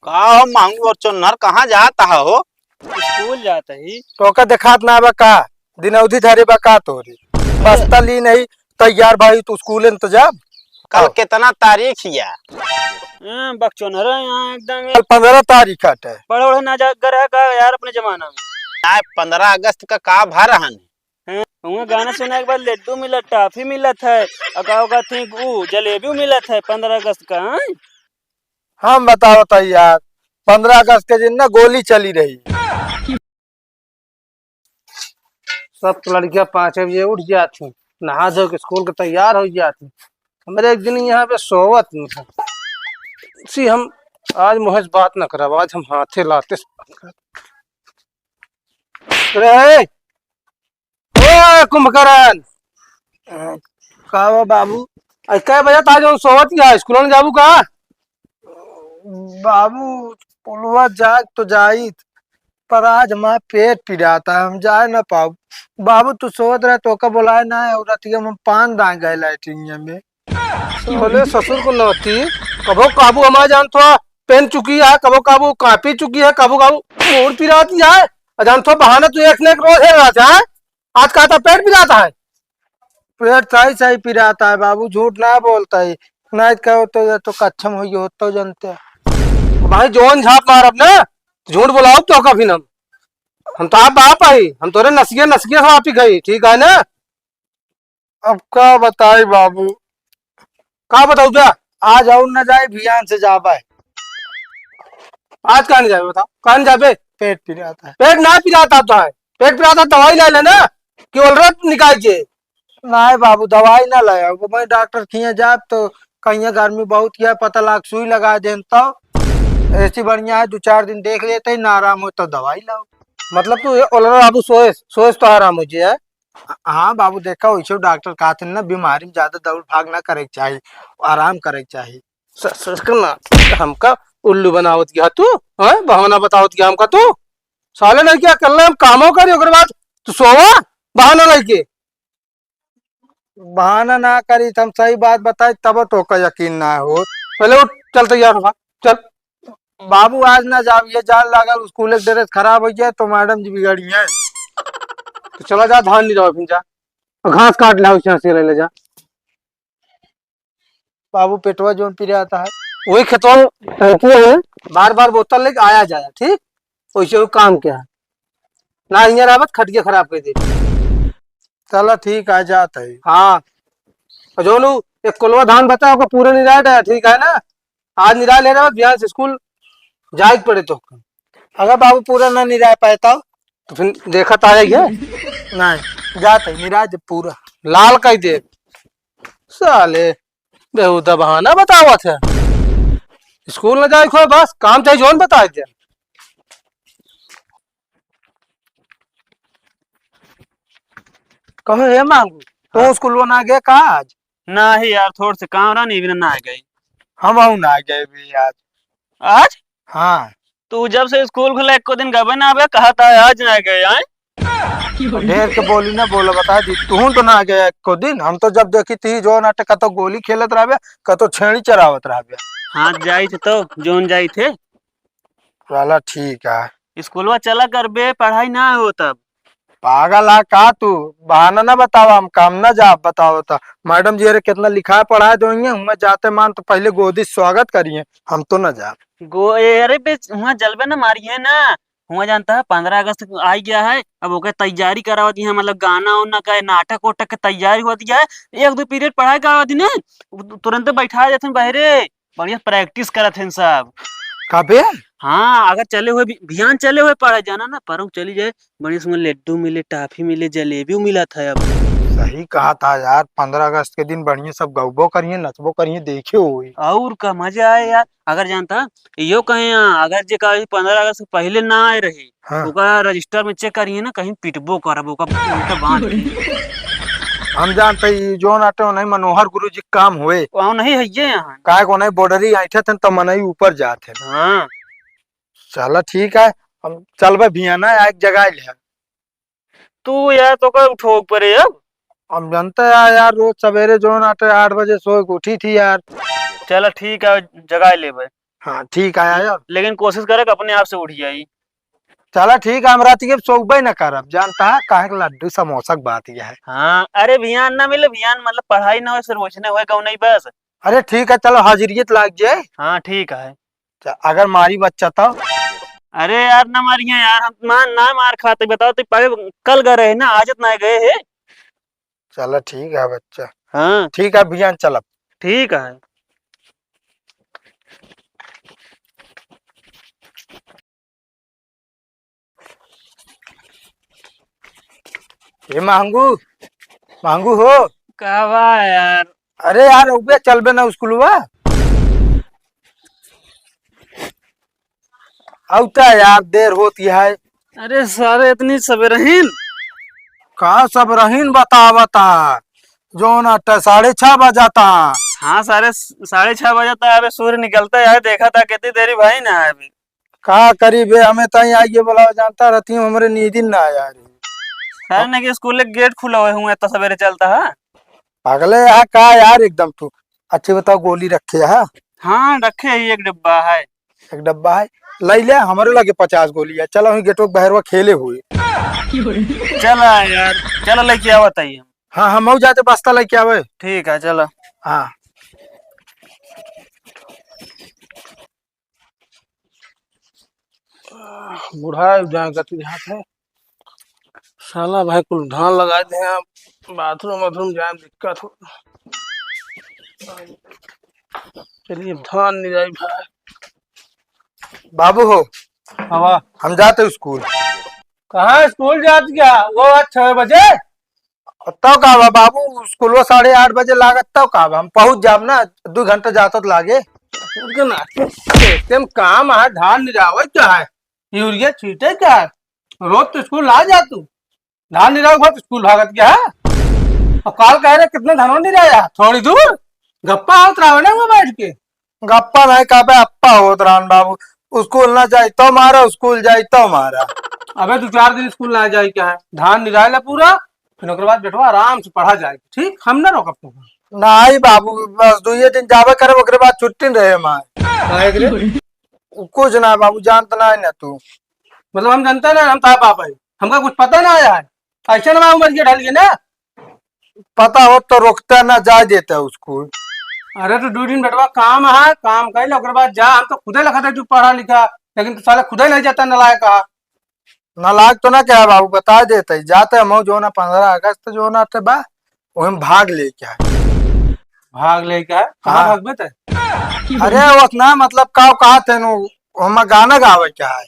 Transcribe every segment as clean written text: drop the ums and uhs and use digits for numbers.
का हो मांगू और चुन्नर कहाँ जाता हो? स्कूल जाता ही। तो का देखात ना बका दिन अवधि धारे बका तोरी अरे बस्ता ली नहीं तैयार भाई तू स्कूल इंतजाम कल कितना तारीख या? बकचोनर है यहाँ एकदम कल 15 तारीख है। बड़े बड़े ना जाकर है का यार अपने जमाना में। आज 15 अगस्त का भर रहन। वहाँ गाना सुनने के बाद लड्डू मिला टॉफी मिलत है अका थी वो जलेबी मिलत है 15 अगस्त का। हाँ? हम बताओ तैयार 15 अगस्त के दिन ना गोली चली रही। सब लड़कियां 5 बजे उठ जाती नहा धो के स्कूल के तैयार हो जाती। हमारे एक दिन यहाँ पे सोवत नहीं है सी हम आज मुझे बात न करा आज हम हाथे लाते रे ओ कुंभकर्ण का बाबू कै बजे आज हम सोवत या स्कूल में जाबू का बाबू पुलवा जाग तो जाई पर आज हमारा पेट पिराता है हम जा ना पाऊ। बाबू तू सोच रहे तो का बुलाए ना है और हम पान दाए गए लाइटिंग में बोले ससुर को नौती कबो काबू हमारा जान थोड़ा पेन चुकी है कबो काबू कापी चुकी है कबो काबू मोड़ पिराती है जान थो बहाना तू एक रोज है है आज कहता पेट पिराता है। पेट सही सही पिराता है बाबू झूठ ना बोलता है नहीं कहो तो ये तो कच्छम हुई हो तो जानते हैं भाई जोन झाप मार अपने झूठ बोलाओ तो कभी न हम तो आप बाप आई हम तोरे नसिए नसिए से आप ही गई ठीक है ना। अब क्या बताई बाबू का बताऊ क्या आज और न जाए भियान से जा पाए आज कहा नहीं जाए बताओ कहा नहीं जाए पेट पिराता है पेट ना पिराता तो है पेट पिराता दवाई ले लेना केवल रत निकाल नहीं बाबू दवाई ना लाया मैं डॉक्टर खिया जाए तो कहीं गर्मी बहुत किया पता लाग सुई लगा दे तो ऐसी बढ़िया है 2-4 दिन देख लेते ही ना आराम हो तो दवाई लाओ मतलब तू ऑलरेडी बाबू सोएस सोएस तो आराम हो जाए। हाँ बाबू देखा वैसे डॉक्टर कहते ना बीमारी में ज्यादा दौड़ भाग ना करे चाहिए आराम करे चाहिए। हमका उल्लू बनावत गया तू है बहाना बतावत गया हमका तू साले नहीं क्या कल हम कामों करी ओकर बाद तू सोवा बहाना लेके बहाना ना करी हम सही बात बताए तब तो का यकीन ना हो पहले उठ चल तैयार होगा चल बाबू आज ना जाओ ये जान लागल स्कूल के ड्रेस खराब हो गया तो मैडम जी बिगड़ी है तो चला जा धान नहीं जाओ फिर जा घास काट ला से ले जा बाबू पेटवा जोन पी आता है वही खेतवा है बार बार बोतल लेके आया जाया ठीक वैसे वो काम क्या है ना इंजन आवत खटिया खराब कर दे चला ठीक आ जाता है। हाँ जोनू एक कोलवा धान बता पूरे निराट है ठीक है ना आज निराय ले रहा बिहार से स्कूल जाए पड़े तो अगर बाबू पूरा ना निराय पाता तो फिर देखा तो आएगा नहीं जाते निराज पूरा लाल कह दे साले बेहुदा बहाना बतावा था स्कूल न जाए खो बस काम चाहिए जोन बता दे कहो हे मांगू तो स्कूल ना गया कहा आज ना ही यार थोड़ा से काम रहा नहीं भी ना आ गई। हम ना गए भी आज आज हाँ तू जब से स्कूल खुला एक दिन गए ना आवे कहा था आज ना गए आए ढेर के बोली ना बोला बता दी तू तो ना गया को दिन हम तो जब देखी थी जो नाटक कतो गोली खेलत रहा कतो छेड़ी चरावत रहा हाँ जाई थे तो जोन जाई थे वाला ठीक है स्कूलवा चला कर बे पढ़ाई ना हो तब पागल है का तू बहाना ना बताओ हम काम ना जा बताओ तो मैडम जी अरे कितना लिखा पढ़ा देंगे हम जाते मान तो पहले गोदी स्वागत करिए हम तो ना जा अरे बे वहाँ जलबे ना मारिए ना हुआ जानता है 15 अगस्त आ गया है अब ओके तैयारी करा दी है मतलब गाना उना का नाटक वाटक की तैयारी हो दिया है 1-2 पीरियड पढ़ाई करा दी ना तुरंत बैठा जाते बहरे बढ़िया प्रैक्टिस करत हैं सब कबे हाँ अगर चले हुए भियान चले हुए पढ़ा जाना ना पर चली जाए बढ़िया सुन लड्डू मिले टॉफी मिले जलेबी मिला था अब सही कहा था यार 15 अगस्त के दिन बढ़िया सब गौबो करिए नचबो करिए देखे हुई और का मजा आए यार अगर जानता यो कहीं अगर जे कहीं 15 अगस्त से पहले ना आए रही हाँ। ओका रजिस्टर में चेक करिए ना कहीं पिटबो करब ओका बांध हम जानते जो नाटे नहीं मनोहर गुरु जी काम हुए वहाँ नहीं है ये यहाँ काय को नहीं बॉर्डरी ऐठे थे तो मनई ऊपर जाते हाँ चलो ठीक है हम चल भियाना एक जगह ले तू यार तो का ठोक पड़े अब हम जानते हैं यार रोज सवेरे जो नाटे 8 बजे सो उठी थी यार चलो ठीक है जगह ले भाई हाँ ठीक है आया। लेकिन कोशिश करे कि अपने आप से उठ जाई। चला ठीक है, हमरा तिके सोबे न करब, जानता है काहे के लड्डू समोसा के बात यह है। हाँ अरे भियान ना मिले, भियान मतलब पढ़ाई ना हो सिर्फ वैसने हुए कहूँ नहीं बस। अरे ठीक है चलो, हाजिरियत लाग जाए। हाँ ठीक है। अगर मारी बच्चा तो अरे यार ना मारिए यार, हम ना मार खाते बताओ तो पहले कल गए रहे ना, आज ना गए है। चलो ठीक है बच्चा। हाँ ठीक है भैया चलब। ठीक है। ये मांगू मांगू हो। कहवा यार। अरे यार उबे चलबे ना स्कूलवा। औता यार देर होती है। अरे सारे इतनी सवेरे हैं। कहा सब रहीन बता बता, जो ना 6:30 बजाता। हाँ साढ़े 6:30 बजे तक अबे सूर्य निकलता है, देखा था कितनी देरी भाई ना है अभी। कहा करीबे हमें तई आइए बोला, जानता रहती हूँ हमारे नींद ही ना आया रही। है ना कि स्कूल के गेट खुला हुए हूँ इतना सवेरे चलता है। पागले है कहा यार एकदम तू। अच्छी बताओ गोली रखे है। हाँ रखे ही एक डिब्बा है। एक डब्बा है, ले ले हमारे लगे 50 गोली है। चलो हम गेटो बहरवा खेले हुए। चला यार, चलो लेके आओ बताइए। हाँ हम जाते बस्ता लेके आवे। ठीक है चलो। हाँ बूढ़ा जाएगा तू यहाँ से। साला भाई कुल धान लगा दे हैं, बाथरूम वाथरूम जाए दिक्कत हो। चलिए धान नहीं जाए भाई। बाबू हो हवा हम जाते स्कूल। कहाँ स्कूल जात क्या वो आज 6 बजे। तब का बा बाबू, स्कूल 8:30 बजे लागत, तब का बा हम पहुंच जाब ना, 2 घंटा जाता तो लागे। काम है, धान निरावे क्या है, यूरिया छीटे क्या है, रोज तो स्कूल ना जा तू, धान निराव बहुत स्कूल भागत क्या है। और काल कह रहे कितने धानों निराया, थोड़ी दूर गप्पा होत रहा ना वो बैठ के। गप्पा नहीं का बे अप्पा होत रान बाबू। स्कूल ना जाए तो मारा, स्कूल जाए तो मारा। अबे तू 4 दिन स्कूल ना जाए क्या है, धान निराय ला पूरा, फिर ओकर बाद बैठो आराम से पढ़ा जाए, ठीक हम ना रोकब तुमको। नहीं बाबू बस 2 दिन जावे करे, ओकरे बाद छुट्टी रहे मार। कुछ ना बाबू, जानता ना है ना तू। मतलब हम जानते ना हम ताप पापा है, हमका कुछ पता ना आया है, ऐसे ना उम्र के ढल गए ना। पता हो तो रोकता ना, जा देता स्कूल। अरे तो 2 दिन बैठवा काम है, काम कर ले ओकर बाद जा, हम तो खुदे लिखा था तू पढ़ा लिखा, लेकिन तू साला खुदे नहीं जाता नलायक कहा। नालायक तो ना क्या है बाबू, बता देते जाते हम जो ना 15 अगस्त जो ना बा वही भाग ले क्या। भाग ले क्या है, कहाँ हाँ। भागबे ते? अरे उतना मतलब का कहा थे नु, हम गाना गावे क्या है।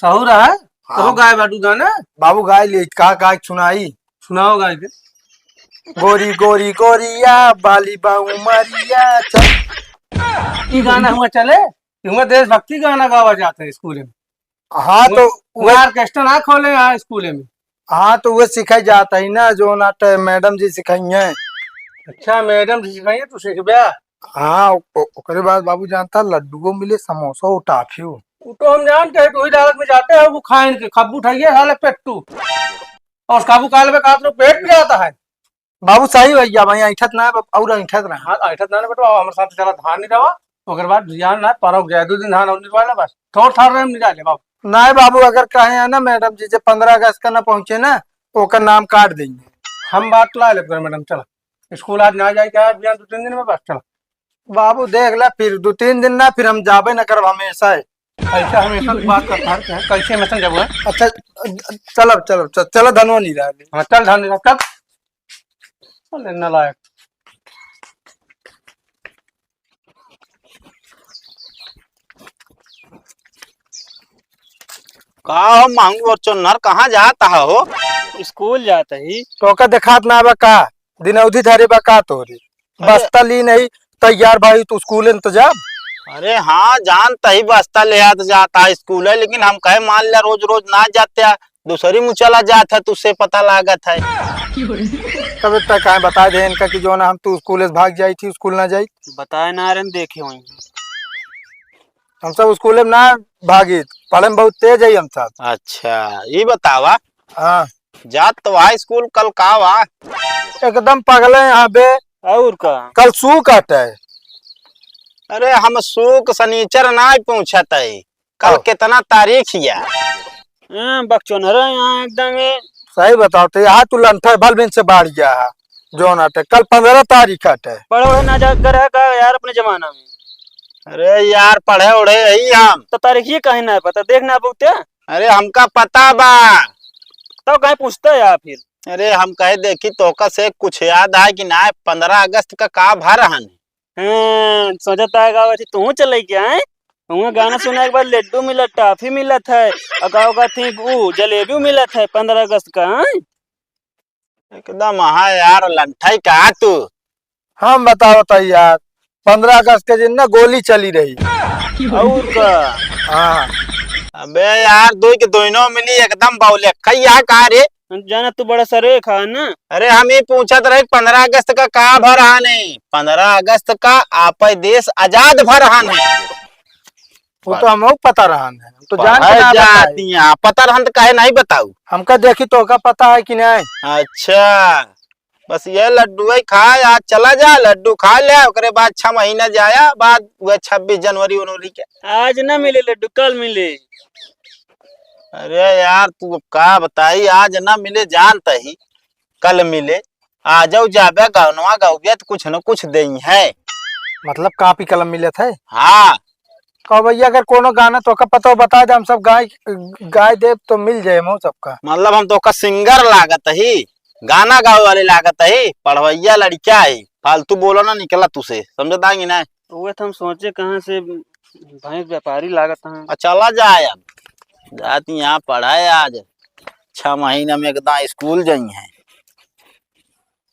सहूर है हाँ। तो गाय बाटू गाना बाबू गाय ले कहा सुनाई। सुनाओ गाय के। गोरी गोरी गोरिया बाली बाऊ मरिया चल। ई गाना हुआ चले, हुआ देशभक्ति गाना गावा जाता है स्कूल में। हाँ तो वो ऑर्केस्ट्रा ना खोले यहाँ स्कूल में। हाँ तो वो सिखाई जाता है ना, जो ना मैडम जी सिखाई है। अच्छा मैडम जी सिखाइए तू सीख बया। हाँ ओकरे बाद बाबू जानता लड्डू मिले, समोसा और टाफी। वो तो हम जानते हैं, कोई डालत में जाते हैं वो खाए के खब्बू उठाइए साले पेट्टू, और काबू काल में काट पेट भी आता है। बाबू सही भैया भाई, ऐठत ना और ऐठत ना। हाँ ऐठत ना बेटा, हमारे साथ चला धान नहीं रहा, ओकर बाद ध्यान ना परव गया 2 दिन धान और निकलवाला बस, थोड़ थार रहे नहीं डाले बाबू। नहीं बाबू, अगर कहे है ना मैडम जी से 15 अगस्त का ना पहुंचे ना, ओकर नाम काट देंगे। हम बात ला ले मैडम, चला स्कूल आज ना जाए क्या 2-3 दिन में बस चला। बाबू देख ले, फिर 2-3 दिन ना, फिर हम जाबे न करब हमेशा है। ऐसा हमेशा बात करता है, कैसे मैसन जब है। अच्छा चलो चलो चलो धनवा नहीं रहा। हाँ चल धान निकाल चल, चल नालायक। का हो मांगू और चुन्नर कहाँ जाता हो? स्कूल जाता ही। तो का देखात ना बा का, दिनौधी धारे बा का तोरी बस्ता ली नहीं तैयार भाई, तू स्कूल इंतजाम। अरे हाँ जानता ही बस्ता ले आत जाता है स्कूल है, लेकिन हम कहे मान लिया रोज रोज ना जाते, दूसरी मुँह चला जाता है, तुझसे पता लागत है। तब तक कहे बता दे इनका कि जो ना हम तू स्कूल से भाग जाई थी, स्कूल ना जाई। बताए ना रहे देखे वहीं। हम सब स्कूल में ना भागी, पढ़े में बहुत तेज है हम सब। अच्छा ये बतावा, हाँ जात तो वहा स्कूल कल का वा? एकदम पगले यहाँ बे। और का कल सू कट है। अरे हम सुख शनिचर ना पूछत है, कल हाँ। कितना तारीख या? बकचोनहरा यहाँ एकदम ये। सही बताओ तो यहाँ तू लंठे भल बिन से बाढ़ गया है जो नाटे कल 15 तारीख है। पढ़े वढ़े ना जा कर है का यार अपने जमाना में। अरे यार पढ़े उड़े यही हम। तो तारीख ये कहीं ना पता देखना पूछते। अरे हमका पता बा। तो कहीं पूछते है यार फिर। अरे हम कहे देखी तोका से कुछ याद है कि ना 15 अगस्त का भर हन? सोचता है गाँव तू चले क्या है? वहाँ गाना सुना के बाद लड्डू मिलत, टॉफी मिलत है और गाँव का थी वो जलेबी मिलत है 15 अगस्त का। एकदम हाँ यार लंठाई कहा तू। हम बताओ तो यार 15 अगस्त के दिन ना गोली चली रही। और का हाँ अबे यार दो के दोनों मिली एकदम बाउले कई यहाँ कहा रे? जाना तू बड़ा सरे खा ना। अरे हम ही पूछत रहे 15 अगस्त का भर हाने? 15 अगस्त का आप देश आजाद भर हाने। वो तो हम पता रहा है, हम तो जान के ना बताए। जाती हैं पता रहन तो काहे नहीं बताऊ? हमका देखी तो का पता है कि नहीं। अच्छा बस ये लड्डू ही खा, आज चला जा लड्डू खा ले, ओकरे बाद 6 महीना जाया बाद वह 26 जनवरी उनवरी के। आज ना मिले लड्डू कल मिले। अरे यार तू का बताई, आज ना मिले जानता ही कल मिले। आ जाओ जाबे गवनवा गौबिया तो कुछ न कुछ दई है। मतलब कापी कलम मिले थे। हाँ कहो भैया अगर कोनो गाना तो का पता हो बता दे, हम सब गाय दे तो मिल जाए हम सबका। मतलब हम तो का सिंगर लागत ही, गाना गावे वाले लागत ही, पढ़वैया लड़किया है। फालतू बोलो ना निकला तुसे, समझता कि ना? वो तो हम सोचे कहाँ से भैंस व्यापारी लागत है। चला जाए अब जाती यहाँ पढ़ाए आज 6 महीना में एकदम स्कूल जाई है।